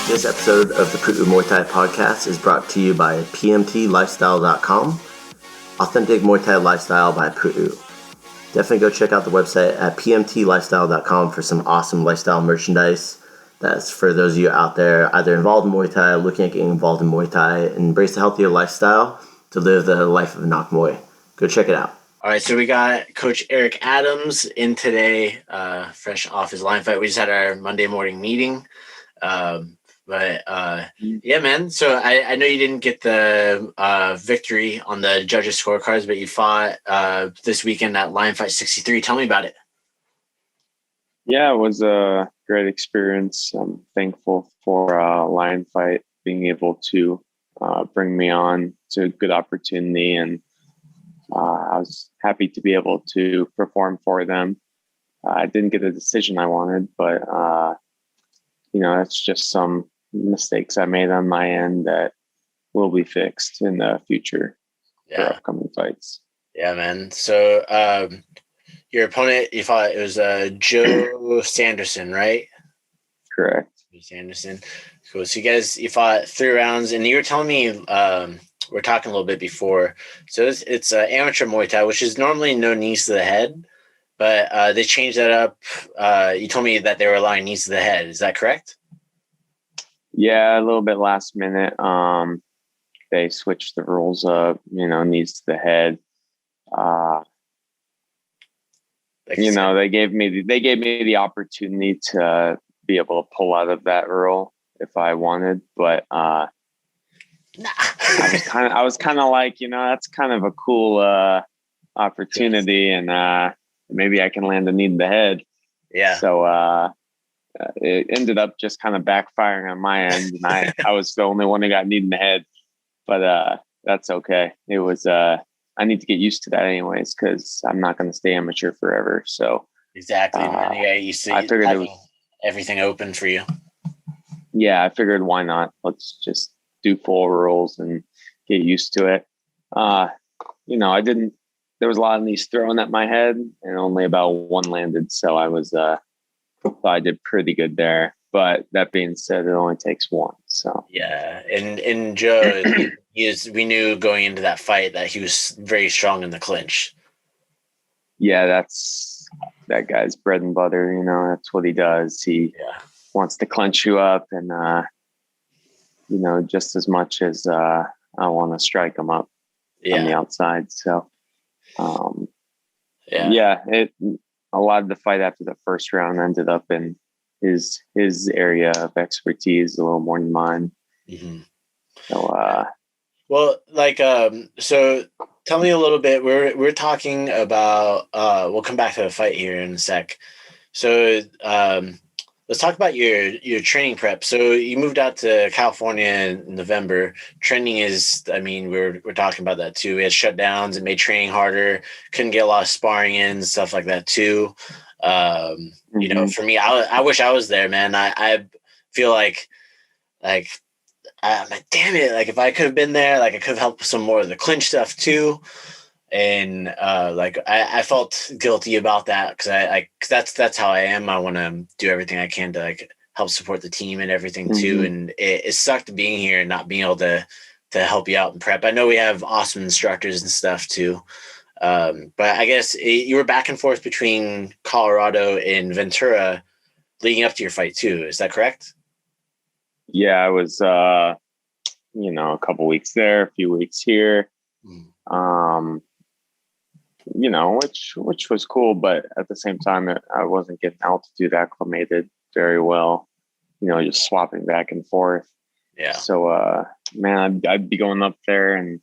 This episode of the Pu'u Muay Thai podcast is brought to you by pmtlifestyle.com, Authentic Muay Thai Lifestyle by Pu'u. Definitely go check out the website at pmtlifestyle.com for some awesome lifestyle merchandise. That's for those of you out there either involved in Muay Thai, looking at getting involved in Muay Thai, and embrace a healthier lifestyle to live the life of Nak Muay. Go check it out. All right, so we got Coach Eric Adams in today, fresh off his line fight. We just had our Monday morning meeting. Yeah, man. So I know you didn't get the victory on the judges' scorecards, but you fought this weekend at Line Fight 63. Tell me about it. Yeah, it was a great experience. I'm thankful for Lion Fight being able to bring me on. It's a good opportunity, and I was happy to be able to perform for them. I didn't get the decision I wanted, but that's just some mistakes I made on my end that will be fixed in the future for upcoming fights. Yeah, man. So your opponent, you fought, it was Joe Sanderson, right? Correct. Sanderson. Cool. So you fought 3 rounds, and you were telling me we're talking a little bit before. So it's amateur Muay Thai, which is normally no knees to the head, but they changed that up. You told me that they were allowing knees to the head. Is that correct? Yeah, a little bit last minute. They switched the rules up, knees to the head. They gave me the opportunity to be able to pull out of that rule if I wanted, but I was kind of like, that's kind of a cool opportunity, and maybe I can land a knee in the head. Yeah. So it ended up just kind of backfiring on my end, and I was the only one who got kneed in the head, but that's okay. It was I need to get used to that anyways, because I'm not going to stay amateur forever. So exactly. I figured it was everything open for you. Yeah, I figured why not? Let's just do full rules and get used to it. There was a lot of knees thrown at my head and only about one landed. So I did pretty good there. But that being said, it only takes one. So yeah. And Joe, we knew going into that fight that he was very strong in the clinch. Yeah, that's that guy's bread and butter. That's what he does. He wants to clench you up, and just as much as I want to strike him up on the outside. So a lot of the fight after the first round ended up in his area of expertise a little more than mine. Mm-hmm. So so tell me a little bit. We're talking about we'll come back to the fight here in a sec. So let's talk about your training prep. So you moved out to California in November. Training we're talking about that too. We had shutdowns. It made training harder. Couldn't get a lot of sparring in, stuff like that too. For me, I wish I was there, man. I feel like I'm like, damn it. Like if I could have been there, like I could have helped some more of the clinch stuff too. And I felt guilty about that because that's how I am. I want to do everything I can to help support the team and everything too. And it sucked being here and not being able to help you out in prep. I know we have awesome instructors and stuff too. But I guess you were back and forth between Colorado and Ventura leading up to your fight too. Is that correct? Yeah, I was, a couple weeks there, a few weeks here. Which was cool, but at the same time, I wasn't getting altitude acclimated very well, just swapping back and forth. Yeah. So, man, I'd be going up there and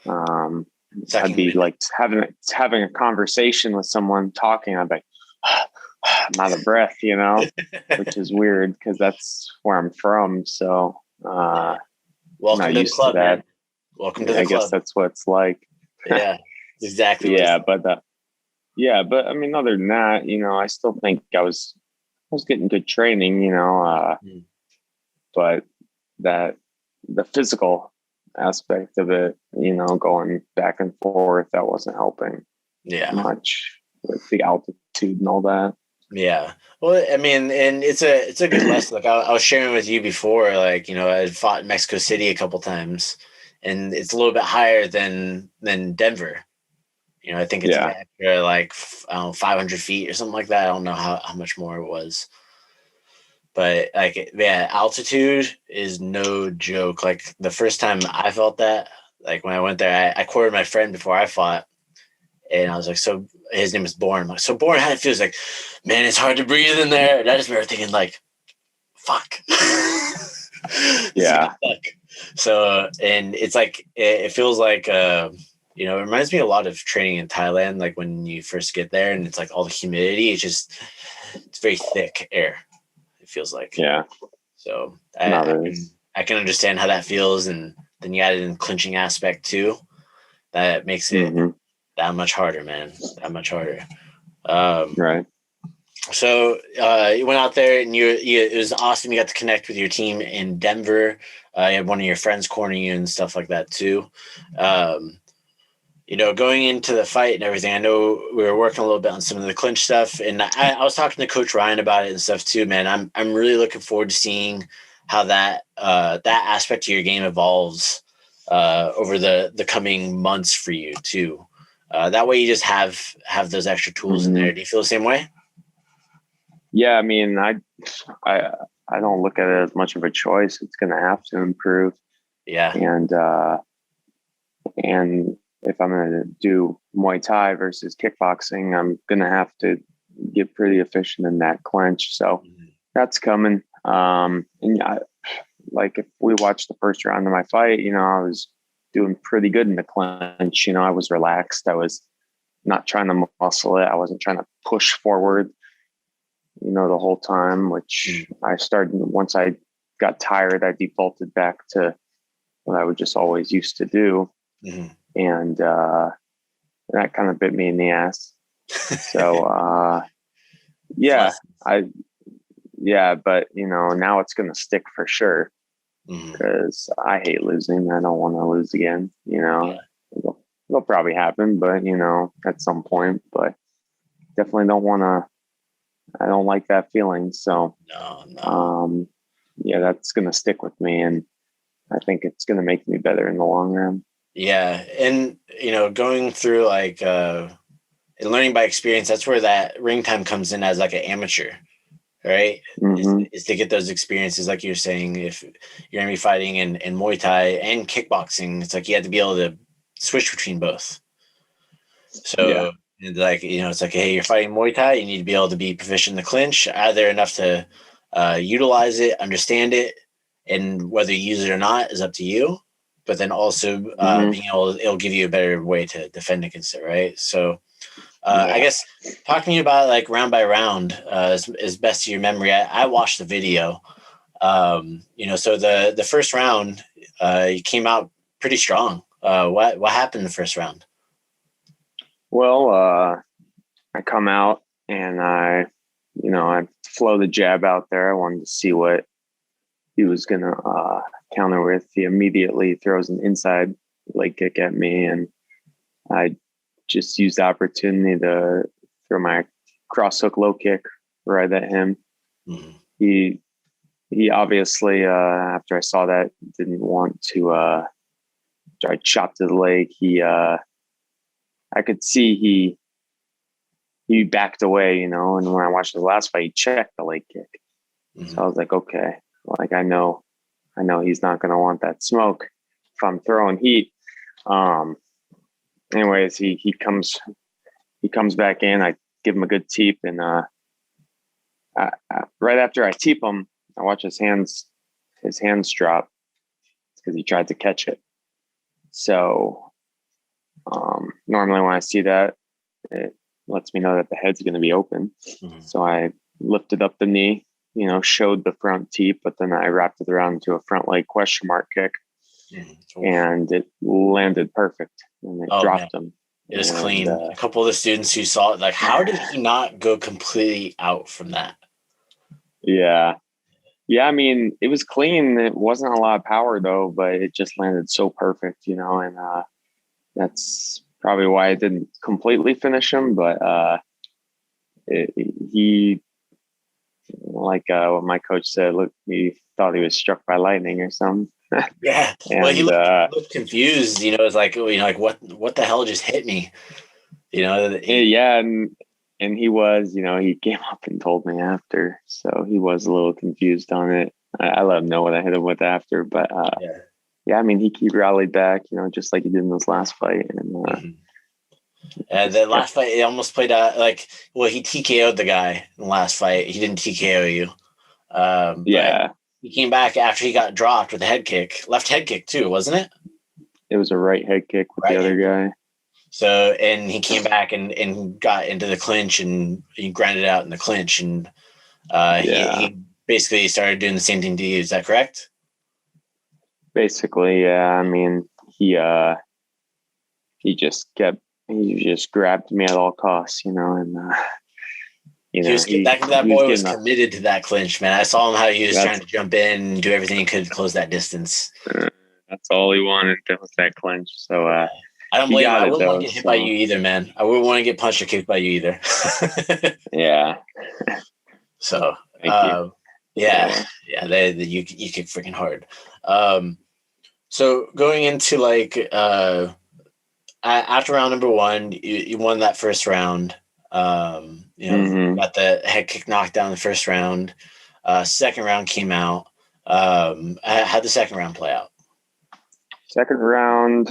I'd be like having a conversation with someone talking. I'd be like, I'm out of breath, which is weird because that's where I'm from. So, welcome to the club, man. Welcome to the club. I guess that's what it's like. Yeah. Exactly. But I mean, other than that, I still think I was getting good training, but that the physical aspect of it, going back and forth, that wasn't helping much with the altitude and all that. Yeah. Well, I mean, and it's a good lesson. Like I was sharing with you before, like, I fought in Mexico City a couple times, and it's a little bit higher than Denver. I think it's an Yeah. extra like I don't know, 500 feet or something like that. I don't know how much more it was, but like yeah, altitude is no joke. Like the first time I felt that, like when I went there, I quartered my friend before I fought, and I was like, so his name is Born. I'm like, so Born, how it feels like, man, it's hard to breathe in there. And I just remember thinking like, fuck, this is gonna Yeah. suck. So, and it's like it feels like it reminds me a lot of training in Thailand, like when you first get there and it's like all the humidity, it's very thick air, it feels like. Yeah. So Not I can as. I can understand how that feels, and then you add in clinching aspect too. That makes it Hmm. that much harder, man. That much harder. Um, Right. so you went out there, and it was awesome. You got to connect with your team in Denver. You had one of your friends cornering you and stuff like that too. Um, going into the fight and everything, I know we were working a little bit on some of the clinch stuff, and I was talking to Coach Ryan about it and stuff too. Man, I'm really looking forward to seeing how that aspect of your game evolves over the coming months for you too. That way, you just have those extra tools in Hmm. there. Do you feel the same way? Yeah. I mean, I, I don't look at it as much of a choice. It's going to have to improve, Yeah. and and if I'm going to do Muay Thai versus kickboxing, I'm going to have to get pretty efficient in that clinch. So Mhm. that's coming. And like if we watched the first round of my fight, I was doing pretty good in the clinch. I was relaxed. I was not trying to muscle it. I wasn't trying to push forward, the whole time, which I started once I got tired, I defaulted back to what I would just always used to do. Mhm. And that kind of bit me in the ass. So It's yeah, less. I yeah, but now it's gonna stick for sure Mhm. because I hate losing. I don't want to lose again. Yeah. It'll probably happen, but at some point. But definitely don't want to. I don't like that feeling. So No, no. um, yeah, that's gonna stick with me, and I think it's gonna make me better in the long run. Yeah, and going through like and learning by experience, that's where that ring time comes in as like an amateur, right? Is Hmm. is to get those experiences, like you're saying, if you're gonna be fighting in Muay Thai and kickboxing, it's like you have to be able to switch between both. Yeah. So like it's like, hey, you're fighting Muay Thai, you need to be able to be proficient in the clinch, either enough to utilize it, understand it, and whether you use it or not is up to you. But then also Hmm. being able, it'll give you a better way to defend against it, right? So I Yeah. guess talk to me about like round by round, as best to your memory. I watched the video. So the first round, you came out pretty strong. What happened in the first round? Well, I come out and I flow the jab out there. I wanted to see what he was gonna counter with. He immediately throws an inside leg kick at me, and I just used the opportunity to throw my cross hook low kick right at him. Mhm. He he obviously after I saw that didn't want to try chop to the leg. I could see he backed away, and when I watched the last fight, he checked the leg kick. So I Mhm. was like, okay, like I know he's not gonna want that smoke if I'm throwing heat. Um anyways, he comes back in, I give him a good teep, and right after I teep him, I watch his hands drop because he tried to catch it. So normally when I see that, it lets me know that the head's going to be open. Mhm. So I lifted up the knee, showed the front teep, but then I wrapped it around into a front leg question mark kick, Mhm. Oof. and it landed perfect, and it Oh man, dropped him. it was And clean. A couple of the students who saw it, like, how did he not go completely out from that? yeah, yeah. I mean, it was clean. It wasn't a lot of power though, but it just landed so perfect, and that's probably why I didn't completely finish him. But he like what my coach said, look, he thought he was struck by lightning or something. Yeah. Well, And he looked confused. It's like, like what the hell just hit me? yeah, and he was, he came up and told me after, so he was a little confused on it. I let him know what I hit him with after, but Yeah. yeah, I mean, he rallied back, just like he did in this last fight, and Mhm. just The kept. last fight, it almost played out like, well, he TKO'd the guy in the last fight. He didn't TKO you, but Yeah, he came back after he got dropped with a head kick, left head kick too, wasn't it? it was a right head kick with the Right other head kick. guy. So, and he came back and got into the clinch and he grinded out in the clinch, and Yeah, he basically started doing the same thing to you. Is that correct? basically, yeah. I mean, he just kept he just grabbed me at all costs, and He was that he was boy was getting a. committed to that clinch, man. I saw him how he was trying That's to jump in and do everything he could to close that distance. that's all he wanted was that clinch. So Yeah. I don't he blame him. got I it wouldn't want though. to get hit by So you either, man. I wouldn't want to get punched or kicked by you either. yeah, So, thank you. yeah, So yeah, you kick freaking hard. Um, so going into like after round number one, you won that first round. hmm Got the head kick knocked down the first round. Second round came out. How'd the second round play out? second round,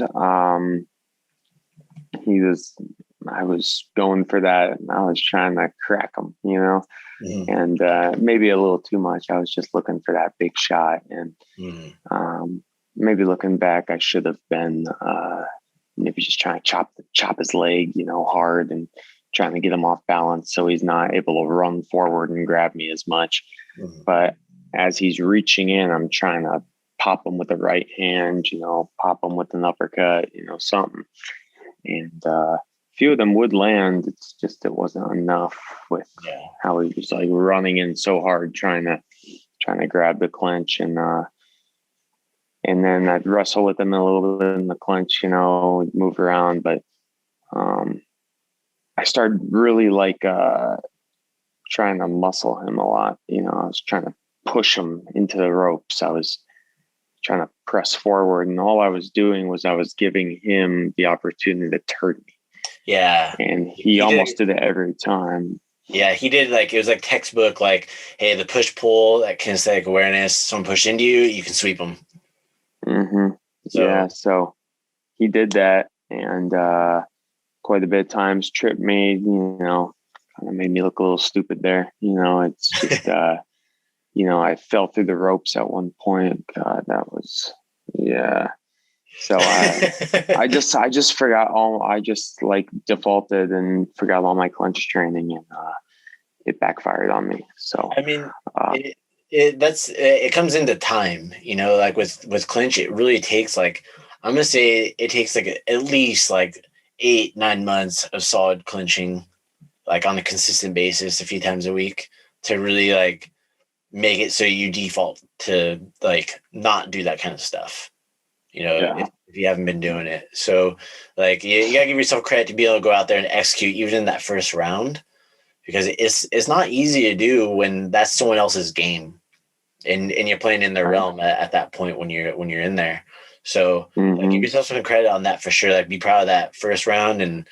he was. I was going for that. And I was trying to crack him, Mm-hmm. and maybe a little too much. I was just looking for that big shot, and Mm-hmm. maybe looking back, I should have been maybe just trying to chop his leg, hard and trying to get him off balance so he's not able to run forward and grab me as much. Mm-hmm. But as he's reaching in, I'm trying to pop him with the right hand, pop him with an uppercut, something. And a few of them would land. It's just it wasn't enough with Yeah. how he was like running in so hard, trying to grab the clinch, and then I'd wrestle with him a little bit in the clinch, move around. But um, I started really like trying to muscle him a lot. I was trying to push him into the ropes. I was trying to press forward, and all I was doing was I was giving him the opportunity to turn me. Yeah. And he almost did it every time. Yeah, he did like it was like textbook, like, hey, the push pull, that kinesthetic awareness. Someone pushed into you, you can sweep them. Mm-hmm. So Yeah, so he did that, and quite a bit of times tripped me, kind of made me look a little stupid there. It's just, I fell through the ropes at one point. God, that was, yeah. So I just forgot I just like defaulted and forgot all my clinch training, and it backfired on me. So, I mean, uh, it comes into time, like with clinch, it really takes like, I'm gonna say it takes like at least like 8-9 months of solid clinching, like on a consistent basis, a few times a week, to really like make it so you default to like not do that kind of stuff. yeah, If you haven't been doing it, so like you gotta give yourself credit to be able to go out there and execute even in that first round, because it's not easy to do when that's someone else's game, and you're playing in their right. realm at that point when you're in there. So like give Mm-hmm. yourself some credit on that for sure. Like be proud of that first round, and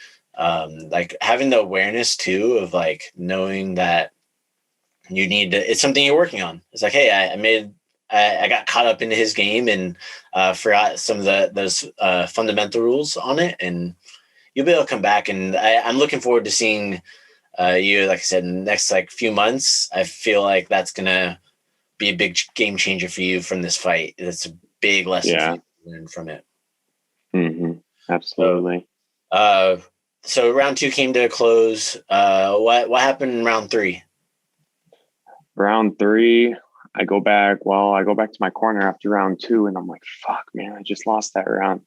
like having the awareness too of like knowing that you need to. It's something you're working on. It's like, hey, I got caught up into his game and forgot some of those fundamental rules on it, and you'll be able to come back. And I'm looking forward to seeing you, like I said, in the next like few months. I feel like that's gonna be a big game changer for you from this fight. It's a big lesson for Yeah. you to learn from it. Mm-hmm. So, Absolutely. uh, so round two came to a close. What happened in round three? Round three, I go back. Well, I go back to my corner after round two, and I'm like, "Fuck, man! I just lost that round."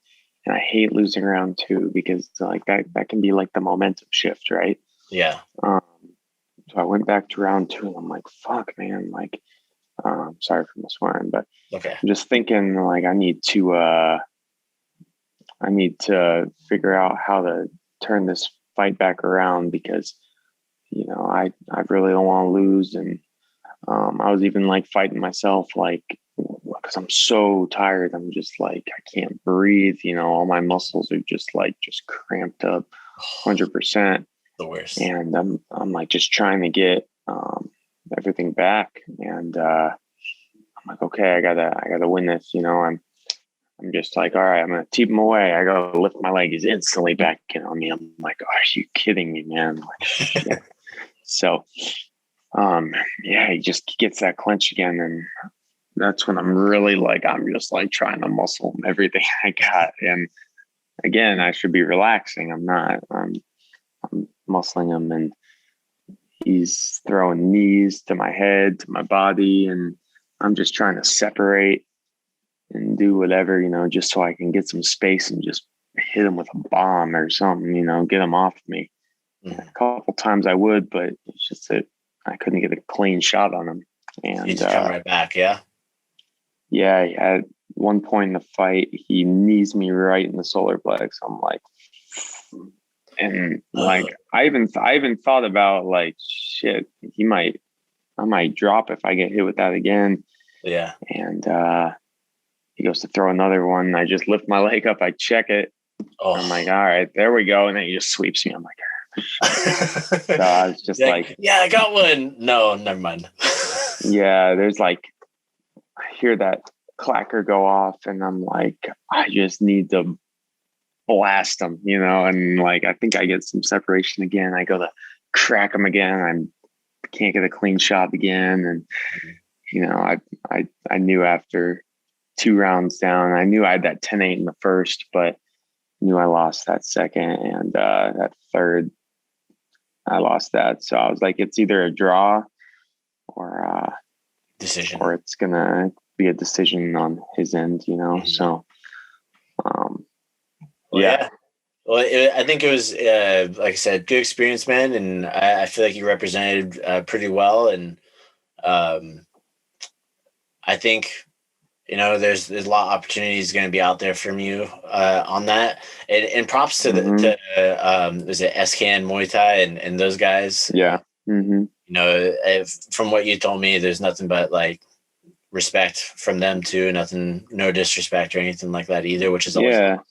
And I hate losing round two because like that can be like the momentum shift, right? Yeah. Um, so I went back to round two, and I'm like, "Fuck, man!" Like, sorry for my swearing, but Okay. I'm just thinking like I need to figure out how to turn this fight back around because I really don't want to lose, and I was even like fighting myself, like, because I'm so tired. I'm just like, I can't breathe. All my muscles are just cramped up 100%. The worst. And I'm like just trying to get everything back. And I'm like, okay, I gotta win this. I'm just like, all right, I'm gonna keep him away. I gotta lift my leg. He's instantly back in on me. I'm like, are you kidding me, man? Like, yeah. So, he just gets that clinch again, and that's when I'm really like, I'm just like trying to muscle everything I got. And again, I should be relaxing. I'm not. I'm muscling him, and he's throwing knees to my head, to my body, and I'm just trying to separate and do whatever, just so I can get some space and just hit him with a bomb or something, get him off me. Mm-hmm. A couple times I would, but it's just that I couldn't get a clean shot on him. And he just come right back, yeah? Yeah, at one point in the fight, he knees me right in the solar plex. I'm like, and like, I even thought about like, shit, I might drop if I get hit with that again. Yeah. And he goes to throw another one. I just lift my leg up. I check it. Oh. I'm like, all right, there we go. And then he just sweeps me. I'm like, so I was just like, yeah, I got one. No, never mind. Yeah, there's like, I hear that clacker go off, and I'm like, I just need to blast him, and like, I think I get some separation again. I go to crack him again. I can't get a clean shot again. And, I knew after 2 rounds down, I knew I had that 10-8 in the first, but knew I lost that second, and that third, I lost that. So I was like, it's either a draw or decision, or it's going to be a decision on his end, Mm-hmm. So, yeah. Well, I think it was, like I said, good experience, man. And I feel like you represented pretty well. And I think, there's a lot of opportunities going to be out there from you on that. And props to is it SKN Muay Thai and those guys? Yeah. Mm-hmm. From what you told me, there's nothing but like respect from them too. Nothing, no disrespect or anything like that either, which is always awesome.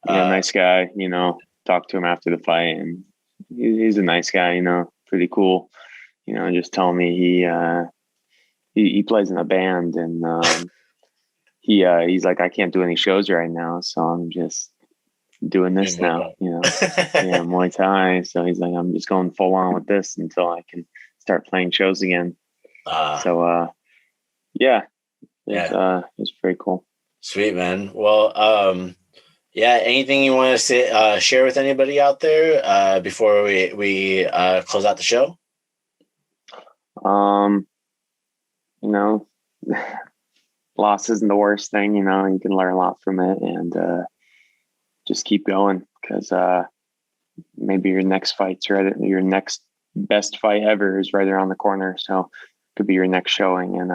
Nice guy. Talked to him after the fight, and he's a nice guy. Pretty cool. Just telling me he plays in a band, and he's like, I can't do any shows right now, so I'm just doing this now. Muay Thai. So he's like, I'm just going full on with this until I can start playing shows again. It's pretty cool. Sweet, man. Well, anything you want to say, share with anybody out there before we close out the show? Loss isn't the worst thing. You can learn a lot from it, and just keep going, because maybe your next fight's right. Your next best fight ever is right around the corner. So it could be your next showing, and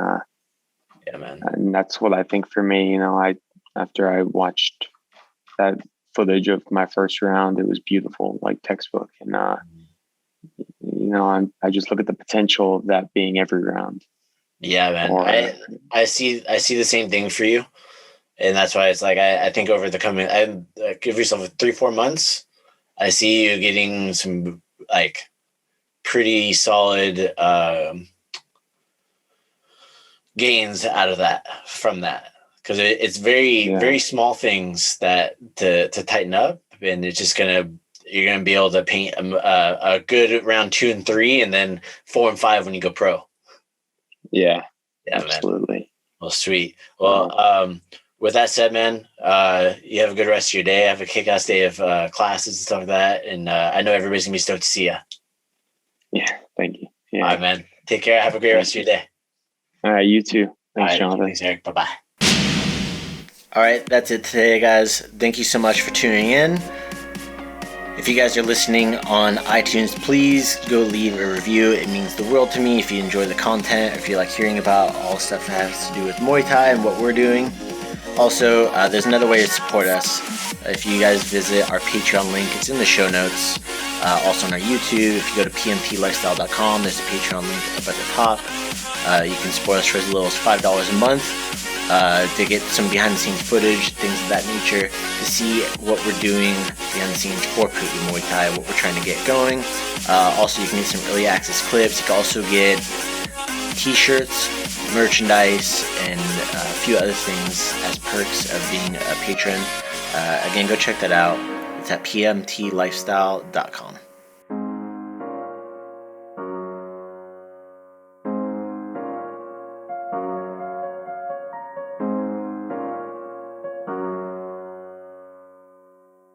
yeah, man. And that's what I think for me. After I watched that footage of my first round, it was beautiful, like textbook. And I just look at the potential of that being every round. Yeah, man. I see the same thing for you, and that's why it's like I think over the coming, give yourself 3-4 months. I see you getting some like pretty solid gains out of that from that, because it's very small things that to tighten up, and it's just you're gonna be able to paint a good round 2 and 3, and then 4 and 5 when you go pro. Yeah, absolutely. Man. Well, sweet. Well, with that said, man, you have a good rest of your day. Have a kick-ass day of classes and stuff like that, and I know everybody's gonna be stoked to see you. Yeah, thank you. Yeah. All right, man. Take care. Have a great rest of your day. All right, you too. Thanks, Jonathan. Thanks, Eric. Bye-bye. All right, that's it today, guys. Thank you so much for tuning in. If you guys are listening on iTunes, please go leave a review. It means the world to me if you enjoy the content, if you like hearing about all stuff that has to do with Muay Thai and what we're doing. Also, there's another way to support us. If you guys visit our Patreon link, it's in the show notes. Also on our YouTube, if you go to pmplifestyle.com, there's a Patreon link up at the top. You can support us for as little as $5 a month to get some behind-the-scenes footage, things of that nature, to see what we're doing behind the scenes for Pu'u Muay Thai, what we're trying to get going. Also, you can get some early access clips. You can also get t-shirts, merchandise, and a few other things as perks of being a patron. Again, go check that out. It's at pmtlifestyle.com.